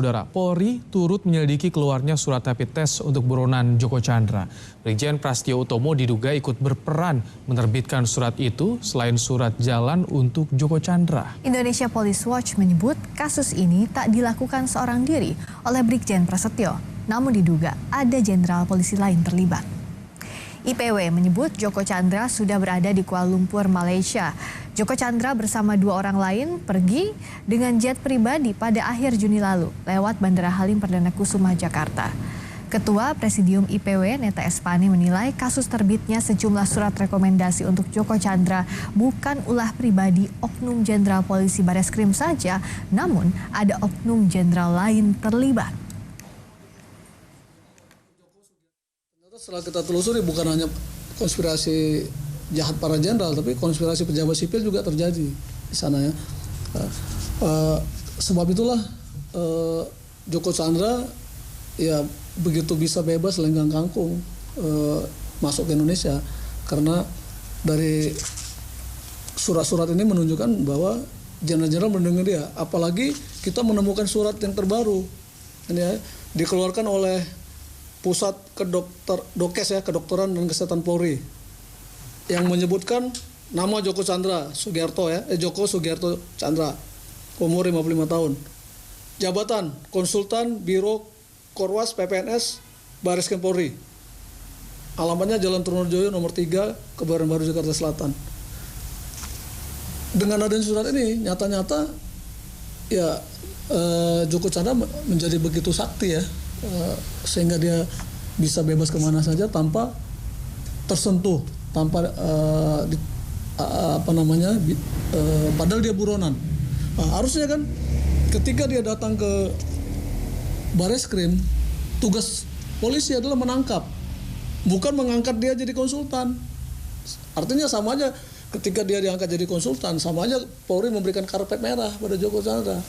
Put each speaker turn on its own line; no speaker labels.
Saudara, Polri turut menyelidiki keluarnya surat rapid test untuk buronan Joko Chandra. Brigjen Prasetyo Utomo diduga ikut berperan menerbitkan surat itu selain surat jalan untuk Joko Chandra.
Indonesia Police Watch menyebut kasus ini tak dilakukan seorang diri oleh Brigjen Prasetyo, namun diduga ada jenderal polisi lain terlibat. IPW menyebut Joko Chandra sudah berada di Kuala Lumpur, Malaysia. Joko Chandra bersama 2 orang lain pergi dengan jet pribadi pada akhir Juni lalu lewat Bandara Halim Perdana Kusuma, Jakarta. Ketua Presidium IPW Neta Espani menilai kasus terbitnya sejumlah surat rekomendasi untuk Joko Chandra bukan ulah pribadi oknum jenderal polisi Bareskrim saja, namun ada oknum jenderal lain terlibat.
Setelah kita telusuri bukan hanya konspirasi jahat para jenderal, tapi konspirasi pejabat sipil juga terjadi di sana ya. Sebab itulah Joko Chandra ya begitu bisa bebas lenggang kangkung masuk ke Indonesia, karena dari surat-surat ini menunjukkan bahwa jenderal-jenderal melindungi dia. Apalagi kita menemukan surat yang terbaru ini ya, dikeluarkan oleh Pusat Kedokteran dan Kesehatan Polri yang menyebutkan nama Joko Chandra Sugiarto ya, Joko Sugiarto Chandra, umur 55 tahun. Jabatan Konsultan Biro Korwas PPNS Bareskrim Polri. Alamatnya Jalan Trunojoyo nomor 3, Kebayoran Baru, Jakarta Selatan. Dengan adanya surat ini, nyata-nyata ya Joko Chandra menjadi begitu sakti ya. Sehingga dia bisa bebas kemana saja tanpa tersentuh, tanpa padahal dia buronan. Harusnya kan ketika dia datang ke Bareskrim, tugas polisi adalah menangkap, bukan mengangkat dia jadi konsultan. Artinya sama aja ketika dia diangkat jadi konsultan, sama aja Polri memberikan karpet merah pada Joko Chandra.